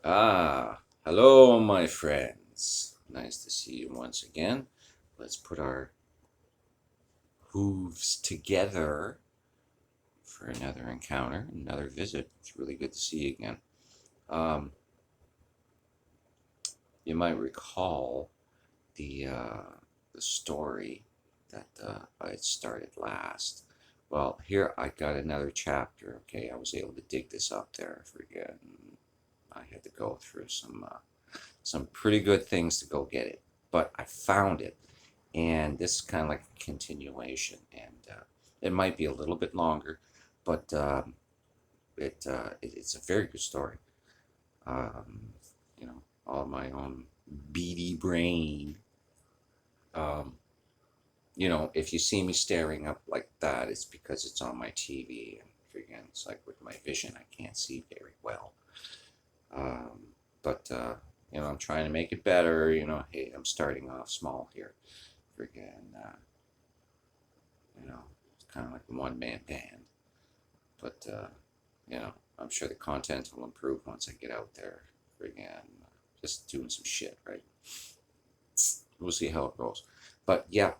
Hello, my friends. Nice to see you once again. Let's put our hooves together for another encounter, another visit. It's really good to see you again. Um, you might recall the story that I had started last. Well, here I got another chapter. Okay, I was able to dig this up there. Forget, I had to go through some pretty good things to go get it, but I found it, and this is kind of like a continuation, and it might be a little bit longer, but it's a very good story. Um, all my own beady brain. Um, if you see me staring up like that, it's because it's on my TV, and again, it's like with my vision, I can't see very well. Um, but I'm trying to make it better. Hey, I'm starting off small here. Freaking, it's kind of like a one-man band. But I'm sure the content will improve once I get out there. Freaking, just doing some shit, right? We'll see how it goes. But yeah,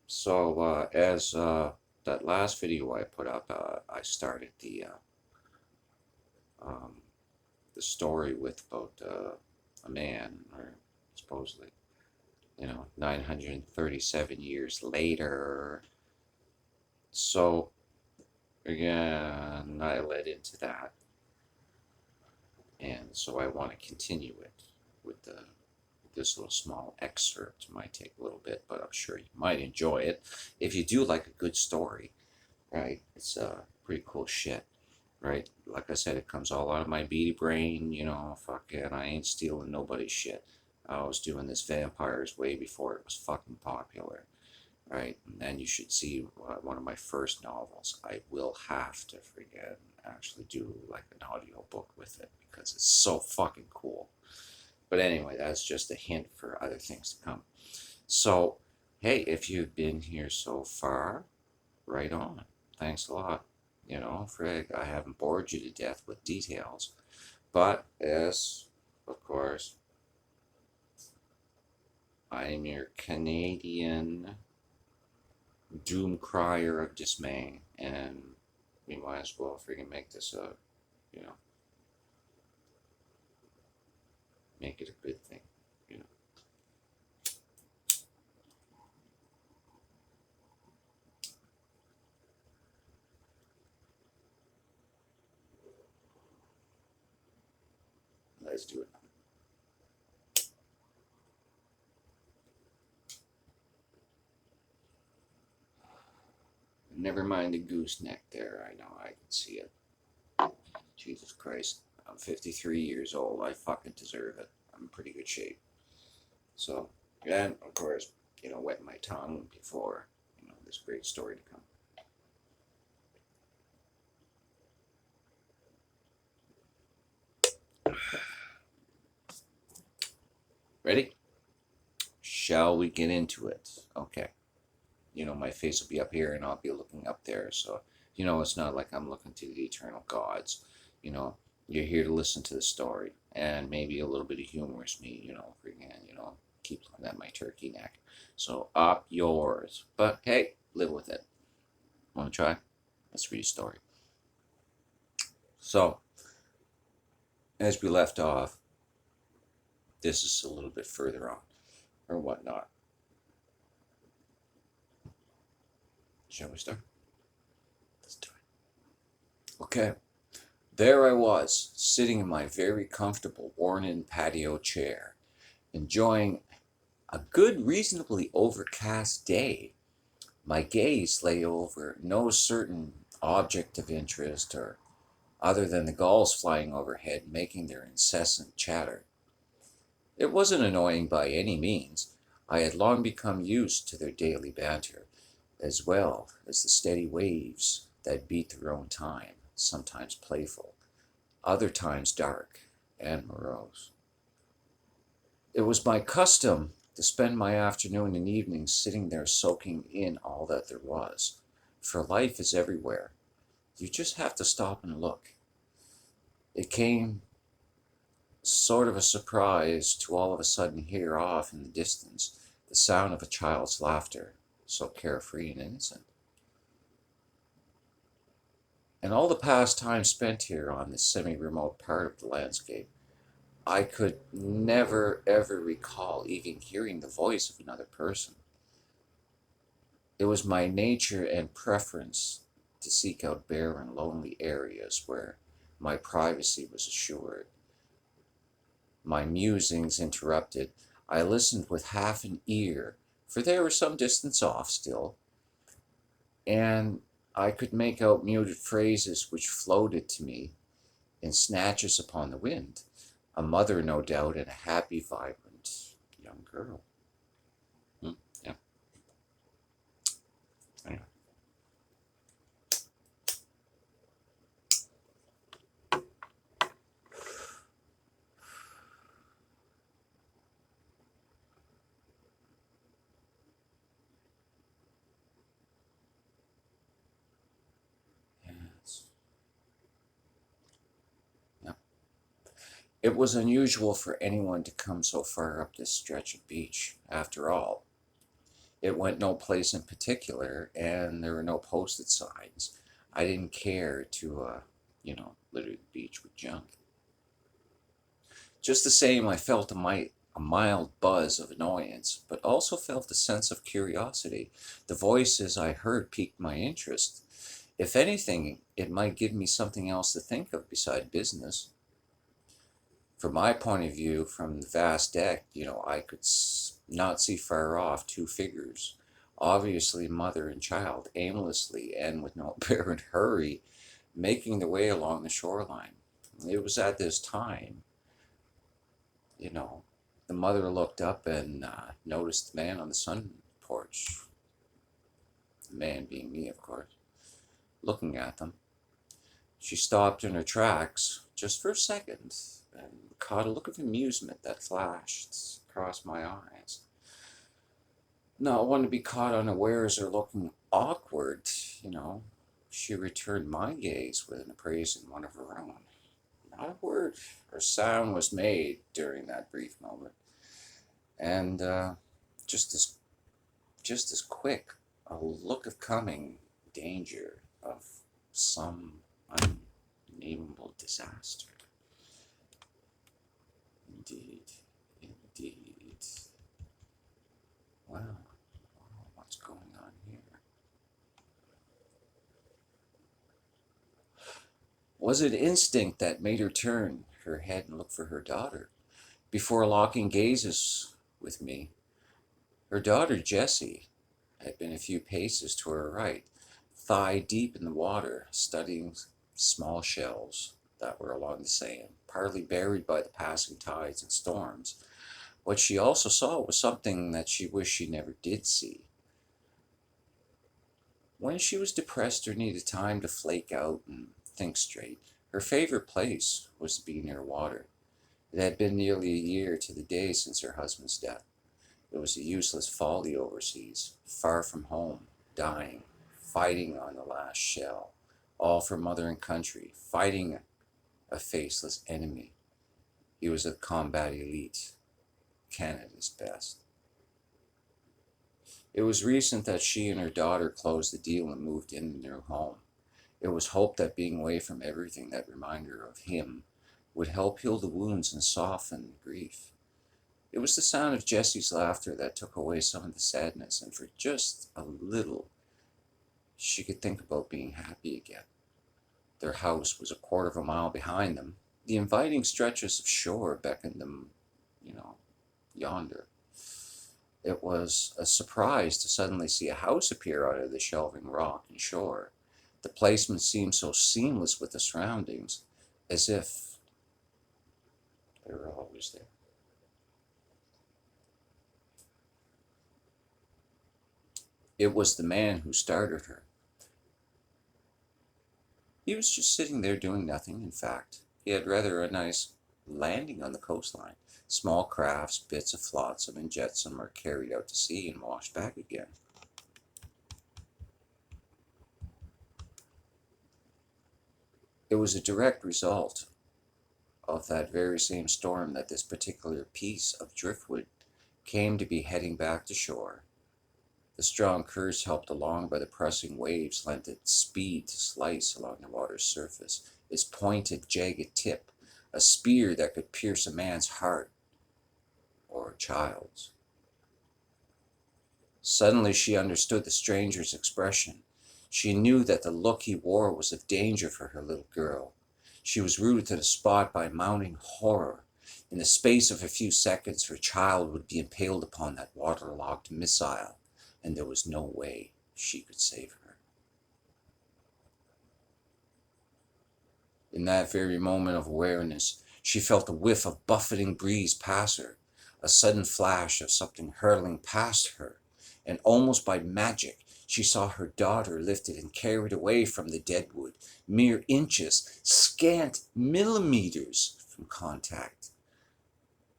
so as that last video I put up, I started um, the story with about a man, or supposedly, 937 years later. So again, I led into that, and so I want to continue it with this little small excerpt. It might take a little bit, but I'm sure you might enjoy it if you do like a good story, right? It's pretty cool shit, right? Like I said, it comes all out of my beady brain. Fucking, I ain't stealing nobody's shit. I was doing this vampires way before it was fucking popular, right? And then you should see one of my first novels. I will have to forget actually do like an audio book with it because it's so fucking cool. But anyway, that's just a hint for other things to come. So, hey, if you've been here so far, right on. Thanks a lot. Frig, I haven't bored you to death with details. But, yes, of course, I'm your Canadian doom crier of dismay, and we might as well freaking make this you know, make it a good thing, you know. Let's do it. Never mind the gooseneck there. I know, I can see it. Jesus Christ. I'm 53 years old. I fucking deserve it. I'm in pretty good shape. So, and of course, wet my tongue before, this great story to come. Ready? Shall we get into it? Okay. My face will be up here and I'll be looking up there. So, it's not like I'm looking to the eternal gods. You know, you're here to listen to the story and maybe a little bit of humorous me, freaking, keep looking at my turkey neck. So, up yours. But hey, live with it. Want to try? Let's read a story. So, as we left off, this is a little bit further on, or whatnot. Shall we start? Let's do it. Okay. There I was, sitting in my very comfortable worn-in patio chair, enjoying a good, reasonably overcast day. My gaze lay over no certain object of interest, or other than the gulls flying overhead making their incessant chatter. It wasn't annoying by any means. I had long become used to their daily banter, as well as the steady waves that beat their own time, sometimes playful, other times dark and morose. It was my custom to spend my afternoon and evenings sitting there soaking in all that there was, for life is everywhere. You just have to stop and look. It came sort of a surprise to all of a sudden hear off in the distance the sound of a child's laughter, so carefree and innocent. And all the past time spent here on this semi-remote part of the landscape, I could never ever recall even hearing the voice of another person. It was my nature and preference to seek out barren, lonely areas where my privacy was assured. My musings interrupted, I listened with half an ear, for they were some distance off still, and I could make out muted phrases which floated to me in snatches upon the wind. A mother, no doubt, and a happy, vibrant young girl. Yeah. Anyway. Yes. Yeah. It was unusual for anyone to come so far up this stretch of beach. After all, it went no place in particular, and there were no posted signs. I didn't care to, litter the beach with junk. Just the same, I felt a mild buzz of annoyance, but also felt a sense of curiosity. The voices I heard piqued my interest. If anything, it might give me something else to think of beside business. From my point of view, from the vast deck, I could not see far off two figures, obviously mother and child, aimlessly and with no apparent hurry, making their way along the shoreline. It was at this time, you know, the mother looked up and noticed the man on the sun porch, the man being me, of course, looking at them. She stopped in her tracks just for a second and caught a look of amusement that flashed across my eyes. Not one to be caught unawares or looking awkward, you know. She returned my gaze with an appraising one of her own. Not a word or sound was made during that brief moment, and just as just as quick a look of coming danger, of some unnameable disaster. Indeed, indeed. Wow, what's going on here? Was it instinct that made her turn her head and look for her daughter before locking gazes with me? Her daughter, Jessie, had been a few paces to her right, thigh deep in the water, studying small shells that were along the sand, partly buried by the passing tides and storms. What she also saw was something that she wished she never did see. When she was depressed or needed time to flake out and think straight, her favorite place was to be near water. It had been nearly a year to the day since her husband's death. It was a useless folly overseas, far from home, dying, fighting on the last shell, all for mother and country, fighting a faceless enemy. He was a combat elite, Canada's best. It was recent that she and her daughter closed the deal and moved into their home. It was hoped that being away from everything that reminded her of him would help heal the wounds and soften grief. It was the sound of Jessie's laughter that took away some of the sadness, and for just a little, she could think about being happy again. Their house was a quarter of a mile behind them. The inviting stretches of shore beckoned them, yonder. It was a surprise to suddenly see a house appear out of the shelving rock and shore. The placement seemed so seamless with the surroundings, as if they were always there. It was the man who started her. He was just sitting there doing nothing, in fact. He had rather a nice landing on the coastline. Small crafts, bits of flotsam and jetsam are carried out to sea and washed back again. It was a direct result of that very same storm that this particular piece of driftwood came to be heading back to shore. The strong currents helped along by the pressing waves lent it speed to slice along the water's surface, its pointed, jagged tip, a spear that could pierce a man's heart or a child's. Suddenly she understood the stranger's expression. She knew that the look he wore was of danger for her little girl. She was rooted to the spot by mounting horror. In the space of a few seconds, her child would be impaled upon that waterlogged missile, and there was no way she could save her. In that very moment of awareness, she felt a whiff of buffeting breeze pass her, a sudden flash of something hurtling past her, and almost by magic, she saw her daughter lifted and carried away from the deadwood, mere inches, scant millimeters from contact.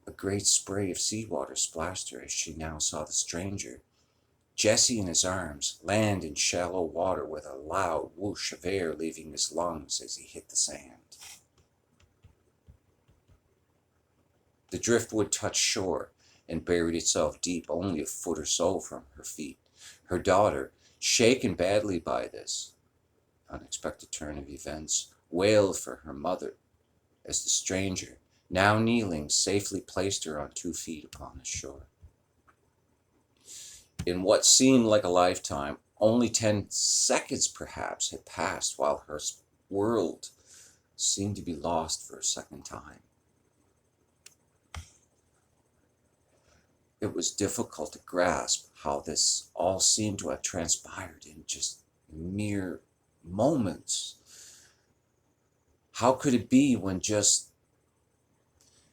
A great spray of seawater splashed her as she now saw the stranger, Jesse in his arms, land in shallow water with a loud whoosh of air leaving his lungs as he hit the sand. The driftwood touched shore and buried itself deep only a foot or so from her feet. Her daughter, shaken badly by this unexpected turn of events, wailed for her mother as the stranger, now kneeling, safely placed her on 2 feet upon the shore. In what seemed like a lifetime, only 10 seconds perhaps had passed while her world seemed to be lost for a second time. It was difficult to grasp how this all seemed to have transpired in just mere moments. How could it be when just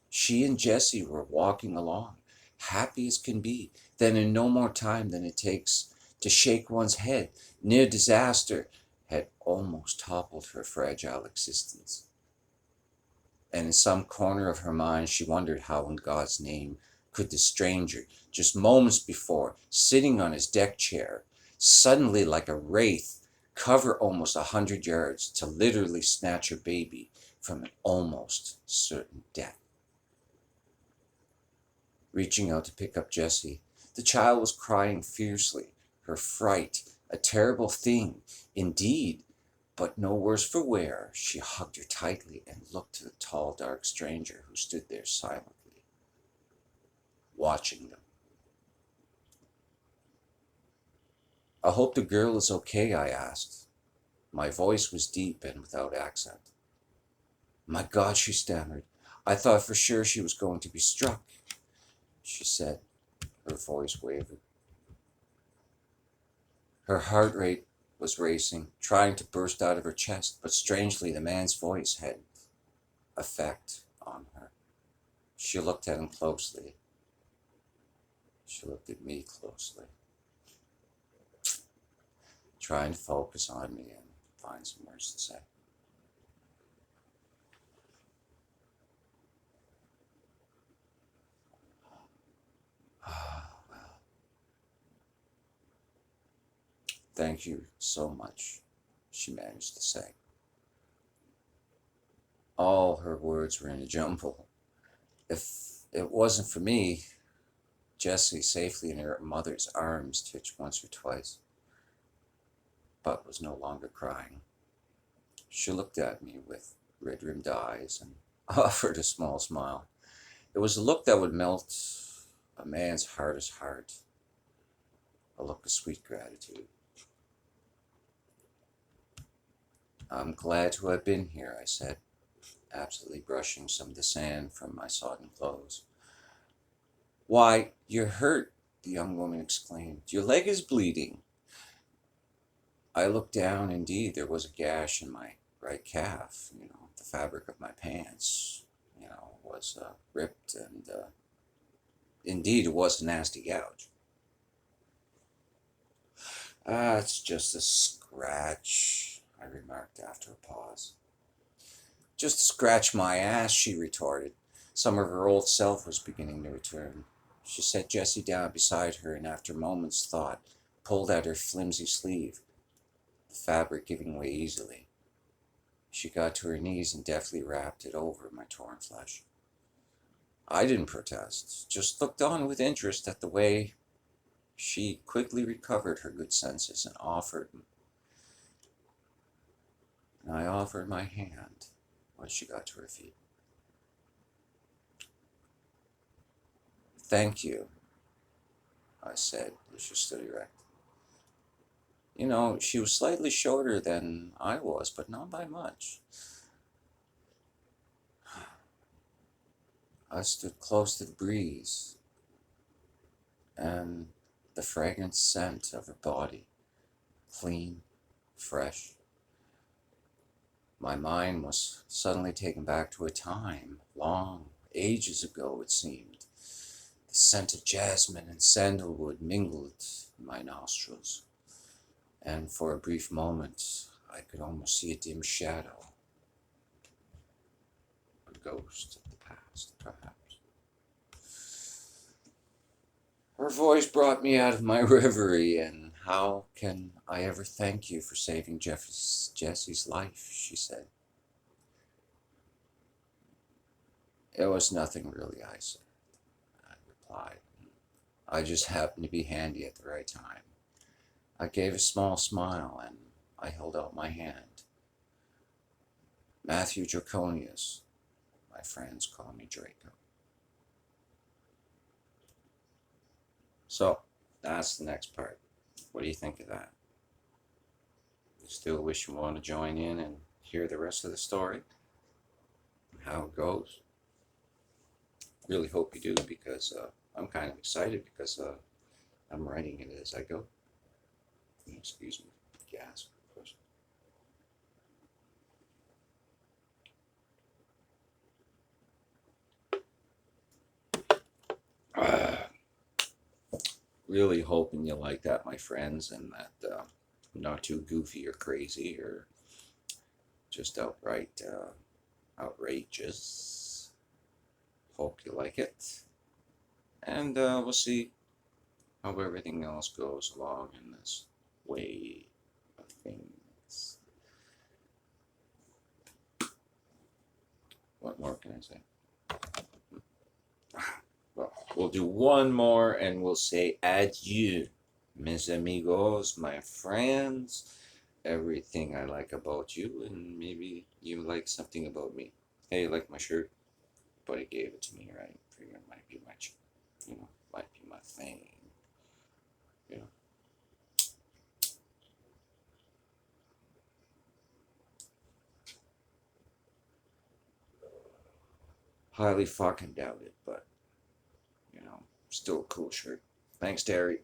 she and Jesse were walking along, happy as can be, then in no more time than it takes to shake one's head, near disaster had almost toppled her fragile existence. And in some corner of her mind she wondered how in God's name could the stranger, just moments before, sitting on his deck chair, suddenly like a wraith, cover almost 100 yards to literally snatch her baby from an almost certain death. Reaching out to pick up Jessie, the child was crying fiercely, her fright, a terrible thing indeed, but no worse for wear. She hugged her tightly and looked to the tall, dark stranger who stood there silently, watching them. "I hope the girl is okay," I asked. My voice was deep and without accent. "My God," she stammered, "I thought for sure she was going to be struck," she said. Her voice wavered. Her heart rate was racing, trying to burst out of her chest, but strangely the man's voice had effect on her. She looked at him closely. She looked at me closely, trying to focus on me and find some words to say. Well, thank you so much, she managed to say. All her words were in a jumble. If it wasn't for me, Jessie, safely in her mother's arms, twitched once or twice, but was no longer crying. She looked at me with red-rimmed eyes and offered a small smile. It was a look that would melt a man's hardest heart, a look of sweet gratitude. "I'm glad to have been here," I said, absently brushing some of the sand from my sodden clothes. "Why, you're hurt," the young woman exclaimed. "Your leg is bleeding." I looked down. Indeed, there was a gash in my right calf. The fabric of my pants, was ripped, and indeed, it was a nasty gouge. It's just a scratch," I remarked after a pause. "Just scratch my ass," she retorted. Some of her old self was beginning to return. She set Jessie down beside her and after a moment's thought pulled at her flimsy sleeve, the fabric giving way easily. She got to her knees and deftly wrapped it over my torn flesh. I didn't protest, just looked on with interest at the way she quickly recovered her good senses and I offered my hand when she got to her feet. Thank you, I said as she stood erect. You know, she was slightly shorter than I was, but not by much. I stood close to the breeze and the fragrant scent of her body, clean, fresh. My mind was suddenly taken back to a time, long, ages ago it seemed. The scent of jasmine and sandalwood mingled in my nostrils, and for a brief moment I could almost see a dim shadow, a ghost of the past, perhaps. Her voice brought me out of my reverie, and how can I ever thank you for saving Jesse's life, she said. It was nothing really, I said. I replied. I just happened to be handy at the right time. I gave a small smile and I held out my hand. Matthew Draconius, my friends call me Draco. So, that's the next part. What do you think of that? You still wish you want to join in and hear the rest of the story? How it goes? Really hope you do, because I'm kind of excited because I'm writing it as I go. Excuse me, gas. Really hoping you like that, my friends, and that I'm not too goofy or crazy or just outright outrageous. Hope you like it, and we'll see how everything else goes along in this way of things. What more can I say? Well, we'll do one more and we'll say adieu, mes amigos, my friends. Everything I like about you, and maybe you like something about me. Hey, you like my shirt? But he gave it to me, right? Figured it might be my, might be my thing. You know. Highly fucking doubt it, but still a cool shirt. Thanks, Terry.